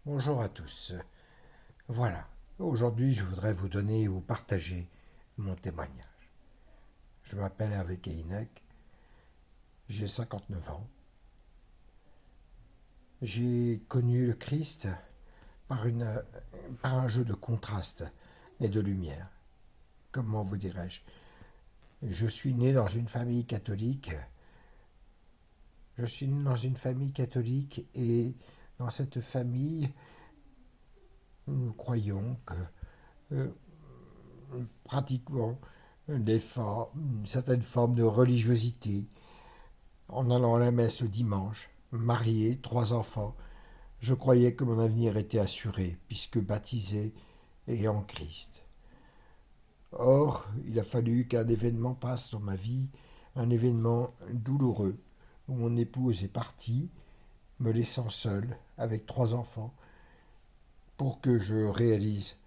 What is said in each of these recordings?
Bonjour à tous. Voilà, aujourd'hui je voudrais vous partager mon témoignage. Je m'appelle Hervé Keinek, j'ai 59 ans. J'ai connu le Christ par un jeu de contraste et de lumière. Comment vous dirais-je? Je suis né dans une famille catholique. Je suis né dans une famille catholique et dans cette famille, nous croyons que euh, pratiquement une certaine forme de religiosité en allant à la messe le dimanche, marié, 3 enfants. Je croyais que mon avenir était assuré, puisque baptisé et en Christ. Or, il a fallu qu'un événement passe dans ma vie, un événement douloureux, où mon épouse est partie, me laissant seul avec 3 enfants, pour que je réalise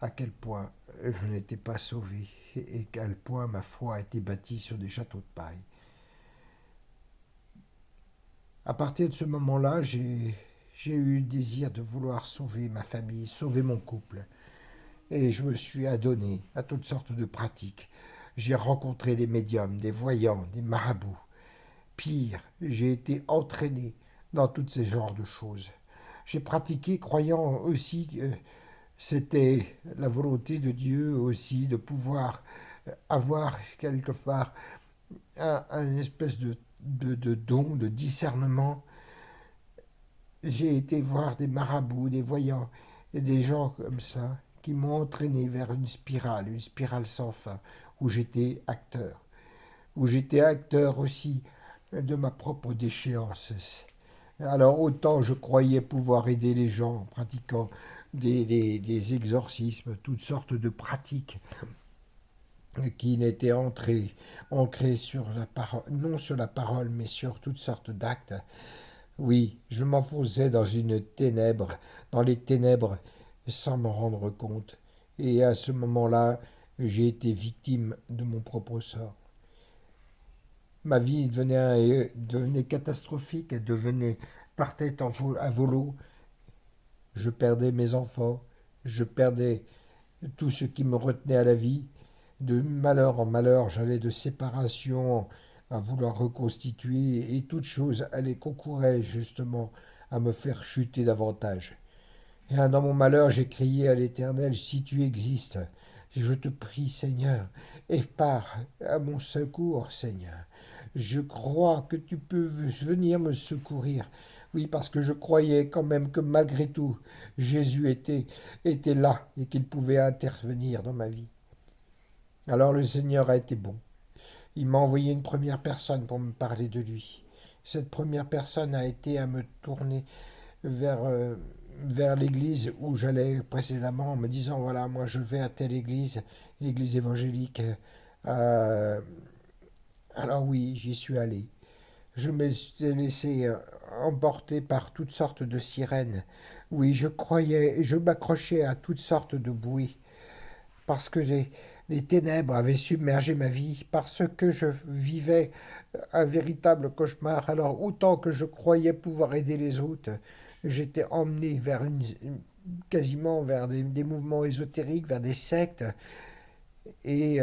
à quel point je n'étais pas sauvé et à quel point ma foi était bâtie sur des châteaux de paille. À partir de ce moment-là, j'ai eu le désir de vouloir sauver ma famille, sauver mon couple. Et je me suis adonné à toutes sortes de pratiques. J'ai rencontré des médiums, des voyants, des marabouts. Pire, j'ai été entraîné dans tous ces genres de choses. J'ai pratiqué croyant aussi que c'était la volonté de Dieu aussi de pouvoir avoir quelque part un espèce de don, de discernement. J'ai été voir des marabouts, des voyants et des gens comme ça qui m'ont entraîné vers une spirale sans fin, où j'étais acteur aussi de ma propre déchéance. Alors autant je croyais pouvoir aider les gens en pratiquant des exorcismes, toutes sortes de pratiques qui n'étaient ancrées sur la parole, non sur la parole, mais sur toutes sortes d'actes. Oui, je m'enfonçais dans les ténèbres, sans m'en rendre compte. Et à ce moment-là, j'ai été victime de mon propre sort. Ma vie devenait catastrophique, elle devenait partait à volo. Je perdais mes enfants, je perdais tout ce qui me retenait à la vie. De malheur en malheur, j'allais de séparation à vouloir reconstituer, et toute chose allait concourait justement à me faire chuter davantage. Et dans mon malheur, j'ai crié à l'Éternel, si tu existes, je te prie, Seigneur, et pars à mon secours, Seigneur. Je crois que tu peux venir me secourir. Oui, parce que je croyais quand même que malgré tout, Jésus était là et qu'il pouvait intervenir dans ma vie. Alors le Seigneur a été bon. Il m'a envoyé une première personne pour me parler de lui. Cette première personne a été à me tourner vers, euh, vers l'église où j'allais précédemment en me disant, voilà, moi je vais à telle église, l'église évangélique. Euh, alors oui, j'y suis allé. Je me suis laissé emporter par toutes sortes de sirènes. Oui, je croyais, et je m'accrochais à toutes sortes de bruits, parce que les ténèbres avaient submergé ma vie, parce que je vivais un véritable cauchemar. Alors autant que je croyais pouvoir aider les autres, j'étais emmené vers quasiment vers des mouvements ésotériques, vers des sectes, et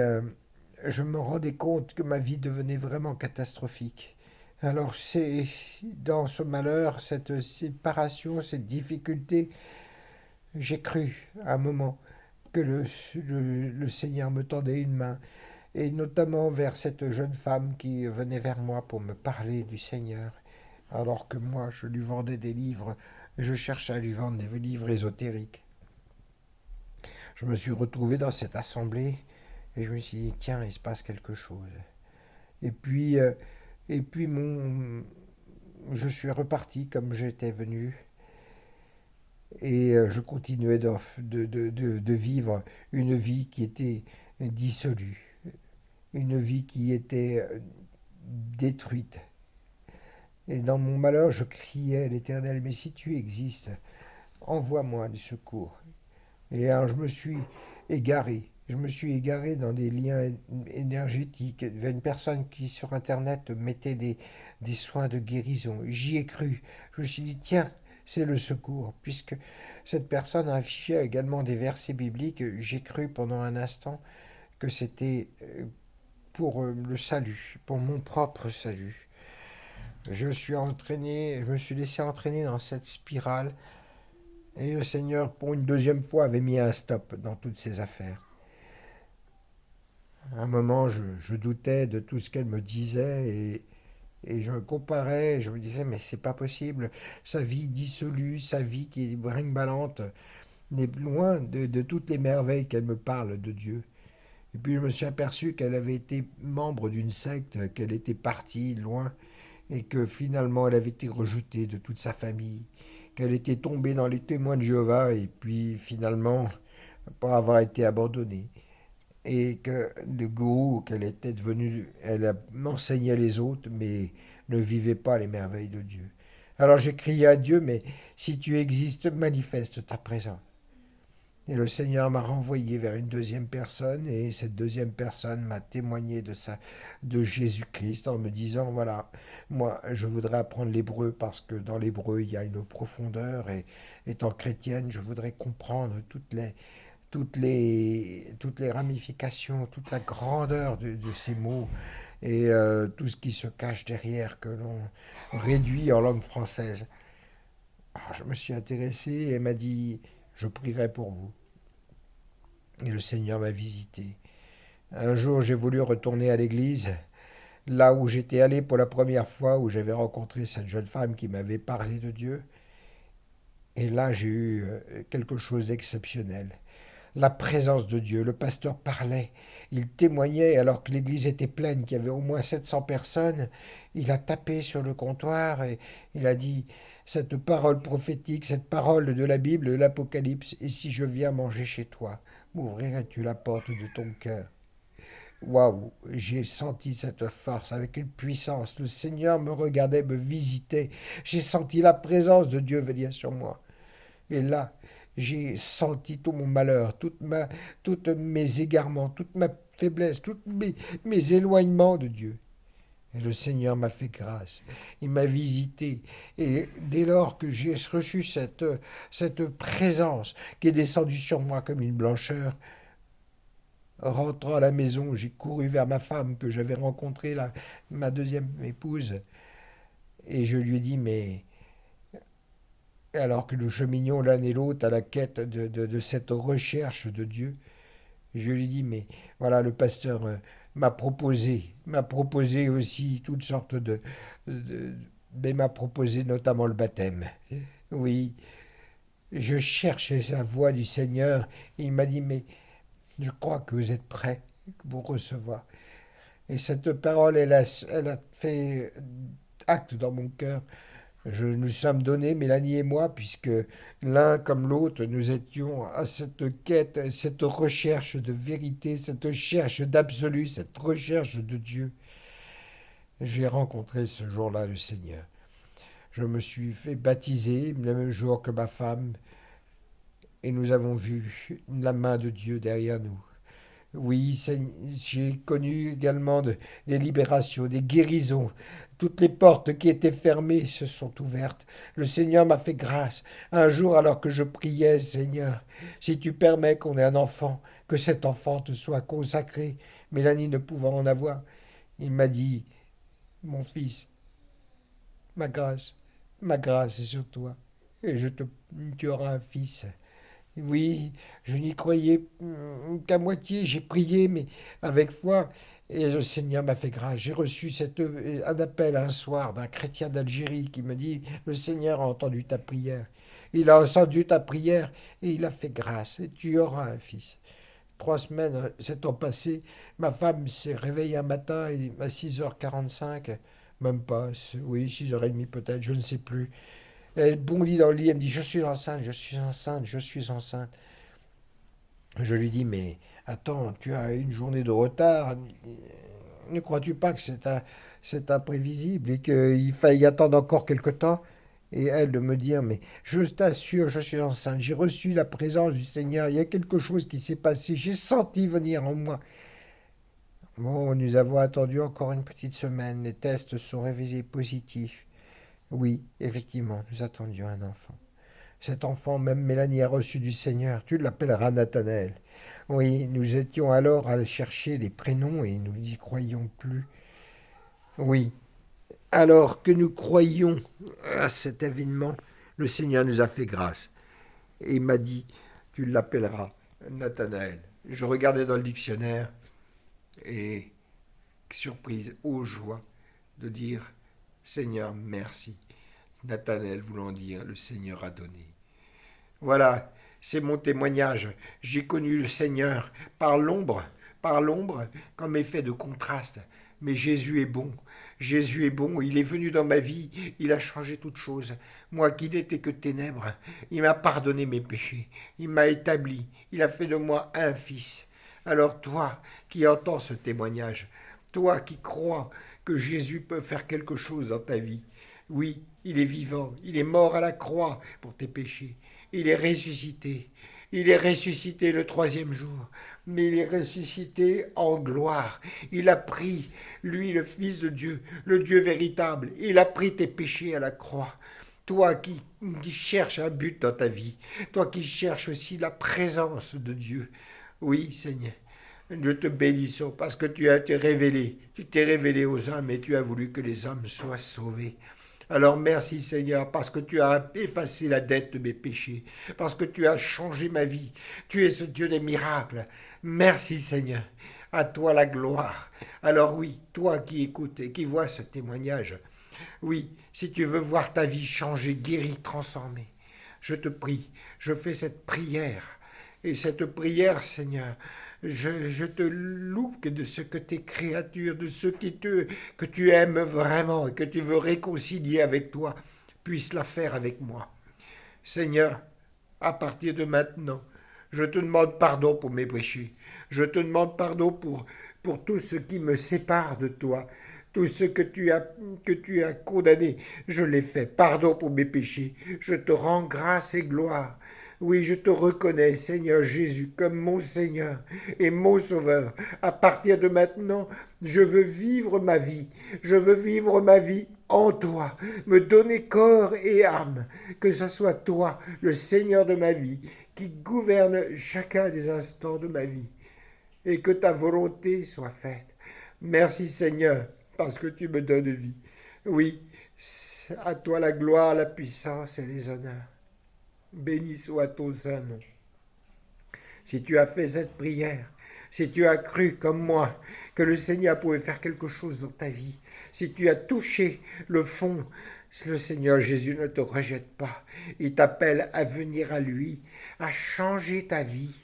je me rendais compte que ma vie devenait vraiment catastrophique. Alors c'est dans ce malheur, cette séparation, cette difficulté, j'ai cru à un moment que le Seigneur me tendait une main, et notamment vers cette jeune femme qui venait vers moi pour me parler du Seigneur, alors que moi je lui vendais des livres, je cherchais à lui vendre des livres ésotériques. Je me suis retrouvé dans cette assemblée et je me suis dit, tiens, il se passe quelque chose. Et puis, euh, et puis je suis reparti comme j'étais venu, et je continuais de vivre une vie qui était dissolue, une vie qui était détruite. Et dans mon malheur, je criais à l'Éternel, mais si tu existes, envoie-moi du secours. Et alors je me suis égaré. Je me suis égaré dans des liens énergétiques. Il y avait une personne qui sur Internet mettait des soins de guérison. J'y ai cru. Je me suis dit, tiens, c'est le secours, puisque cette personne a affiché également des versets bibliques. J'ai cru pendant un instant que c'était pour le salut, pour mon propre salut. Je me suis laissé entraîner dans cette spirale, et le Seigneur, pour une deuxième fois, avait mis un stop dans toutes ces affaires. À un moment, je doutais de tout ce qu'elle me disait, et je comparais, et je me disais, mais c'est pas possible, sa vie dissolue, sa vie qui est brinque-ballante, n'est loin de toutes les merveilles qu'elle me parle de Dieu. Et puis je me suis aperçu qu'elle avait été membre d'une secte, qu'elle était partie loin, et que finalement elle avait été rejetée de toute sa famille, qu'elle était tombée dans les témoins de Jéhovah, et puis finalement, pas avoir été abandonnée. Et que le gourou qu'elle était devenue, elle enseignait les autres, mais ne vivait pas les merveilles de Dieu. Alors j'ai crié à Dieu, mais si tu existes, manifeste ta présence. Et le Seigneur m'a renvoyé vers une deuxième personne, et cette deuxième personne m'a témoigné de Jésus-Christ en me disant, voilà, moi je voudrais apprendre l'hébreu parce que dans l'hébreu il y a une profondeur, et étant chrétienne je voudrais comprendre toutes les ramifications, toute la grandeur de ces mots, et tout ce qui se cache derrière, que l'on réduit en langue française. Alors, je me suis intéressé et elle m'a dit, je prierai pour vous. Et le Seigneur m'a visité. Un jour, j'ai voulu retourner à l'église, là où j'étais allé pour la première fois, où j'avais rencontré cette jeune femme qui m'avait parlé de Dieu. Et là, j'ai eu quelque chose d'exceptionnel. La présence de Dieu. Le pasteur parlait, il témoignait alors que l'église était pleine, qu'il y avait au moins 700 personnes. Il a tapé sur le comptoir et il a dit, cette parole prophétique, cette parole de la Bible, de l'Apocalypse, et si je viens manger chez toi, m'ouvrirais-tu la porte de ton cœur? Waouh, j'ai senti cette force avec une puissance. Le Seigneur me regardait, me visitait. J'ai senti la présence de Dieu venir sur moi. Et là, j'ai senti tout mon malheur, toutes mes égarements, toute ma faiblesse, mes éloignements de Dieu. Et le Seigneur m'a fait grâce, il m'a visité. Et dès lors que j'ai reçu cette présence qui est descendue sur moi comme une blancheur, rentrant à la maison, j'ai couru vers ma femme que j'avais rencontrée, ma deuxième épouse, et je lui ai dit, mais alors que nous cheminions l'un et l'autre à la quête de cette recherche de Dieu, je lui dis, mais voilà, le pasteur m'a proposé aussi toutes sortes de mais m'a proposé notamment le baptême. Oui, je cherchais la voix du Seigneur. Il m'a dit, mais je crois que vous êtes prêts pour recevoir. Et cette parole, elle a fait acte dans mon cœur. Nous sommes donnés, Mélanie et moi, puisque l'un comme l'autre, nous étions à cette quête, cette recherche de vérité, cette recherche d'absolu, cette recherche de Dieu. J'ai rencontré ce jour-là le Seigneur. Je me suis fait baptiser le même jour que ma femme, et nous avons vu la main de Dieu derrière nous. Oui, j'ai connu également des libérations, des guérisons. Toutes les portes qui étaient fermées se sont ouvertes. Le Seigneur m'a fait grâce. Un jour, alors que je priais, Seigneur, si tu permets qu'on ait un enfant, que cet enfant te soit consacré, Mélanie ne pouvant en avoir, il m'a dit, mon fils, ma grâce est sur toi, et tu auras un fils. Oui, je n'y croyais qu'à moitié. J'ai prié, mais avec foi. Et le Seigneur m'a fait grâce. J'ai reçu un appel un soir d'un chrétien d'Algérie qui me dit, le Seigneur a entendu ta prière. Il a entendu ta prière et il a fait grâce. Et tu auras un fils. 3 semaines s'étant passées, ma femme s'est réveillée un matin à 6h45, même pas, oui, 6h30 peut-être, je ne sais plus. Elle bondit dans le lit, elle me dit, je suis enceinte, je suis enceinte, je suis enceinte. Je lui dis, mais attends, tu as une journée de retard. Ne crois-tu pas que c'est imprévisible et qu'il faille attendre encore quelque temps? Et elle de me dire, mais je t'assure, je suis enceinte, j'ai reçu la présence du Seigneur, il y a quelque chose qui s'est passé, j'ai senti venir en moi. Bon, nous avons attendu encore une petite semaine, les tests sont révisés positifs. Oui, effectivement, nous attendions un enfant. Cet enfant, même Mélanie a reçu du Seigneur, tu l'appelleras Nathanaël. Oui, nous étions alors à chercher les prénoms et nous n'y croyions plus. Oui, alors que nous croyions à cet événement, le Seigneur nous a fait grâce. Et il m'a dit, tu l'appelleras Nathanaël. Je regardais dans le dictionnaire et, surprise, aux joie de dire, Seigneur, merci. Nathanaël voulant dire, le Seigneur a donné. Voilà, c'est mon témoignage. J'ai connu le Seigneur par l'ombre, comme effet de contraste. Mais Jésus est bon. Jésus est bon. Il est venu dans ma vie. Il a changé toute chose. Moi qui n'étais que ténèbres, il m'a pardonné mes péchés. Il m'a établi. Il a fait de moi un fils. Alors toi qui entends ce témoignage, toi qui crois que Jésus peut faire quelque chose dans ta vie, oui, il est vivant. Il est mort à la croix pour tes péchés. Il est ressuscité. Il est ressuscité le troisième jour, mais il est ressuscité en gloire. Il a pris, lui, le Fils de Dieu, le Dieu véritable. Il a pris tes péchés à la croix. Toi qui cherches un but dans ta vie, toi qui cherches aussi la présence de Dieu. Oui, Seigneur, je te bénissons parce que tu as été révélé. Tu t'es révélé aux hommes et tu as voulu que les hommes soient sauvés. Alors merci Seigneur, parce que tu as effacé la dette de mes péchés, parce que tu as changé ma vie. Tu es ce Dieu des miracles. Merci Seigneur. À toi la gloire. Alors oui, toi qui écoutes et qui vois ce témoignage, oui, si tu veux voir ta vie changer, guérie, transformée, je te prie, je fais cette prière. Et cette prière, Seigneur, je te loue de ce que tes créatures, de ceux que tu aimes vraiment et que tu veux réconcilier avec toi, puissent la faire avec moi. Seigneur, à partir de maintenant, je te demande pardon pour mes péchés. Je te demande pardon pour tout ce qui me sépare de toi. Tout ce que tu as condamné, je l'ai fait. Pardon pour mes péchés. Je te rends grâce et gloire. Oui, je te reconnais, Seigneur Jésus, comme mon Seigneur et mon Sauveur. À partir de maintenant, je veux vivre ma vie. Je veux vivre ma vie en toi, me donner corps et âme, que ce soit toi, le Seigneur de ma vie, qui gouverne chacun des instants de ma vie, et que ta volonté soit faite. Merci Seigneur, parce que tu me donnes vie. Oui, à toi la gloire, la puissance et les honneurs. Béni soit ton saint nom. Si tu as fait cette prière, si tu as cru comme moi que le Seigneur pouvait faire quelque chose dans ta vie, si tu as touché le fond, le Seigneur Jésus ne te rejette pas. Il t'appelle à venir à lui, à changer ta vie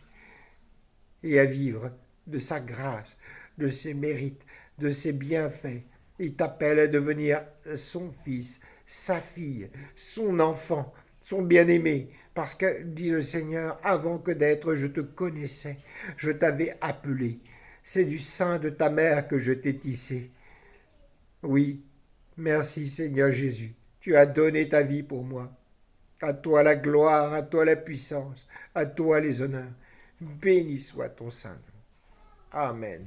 et à vivre de sa grâce, de ses mérites, de ses bienfaits. Il t'appelle à devenir son fils, sa fille, son enfant, son bien-aimé. Parce que, dit le Seigneur, avant que d'être, je te connaissais, je t'avais appelé. C'est du sein de ta mère que je t'ai tissé. Oui, merci Seigneur Jésus. Tu as donné ta vie pour moi. À toi la gloire, à toi la puissance, à toi les honneurs. Béni soit ton Saint nom. Amen.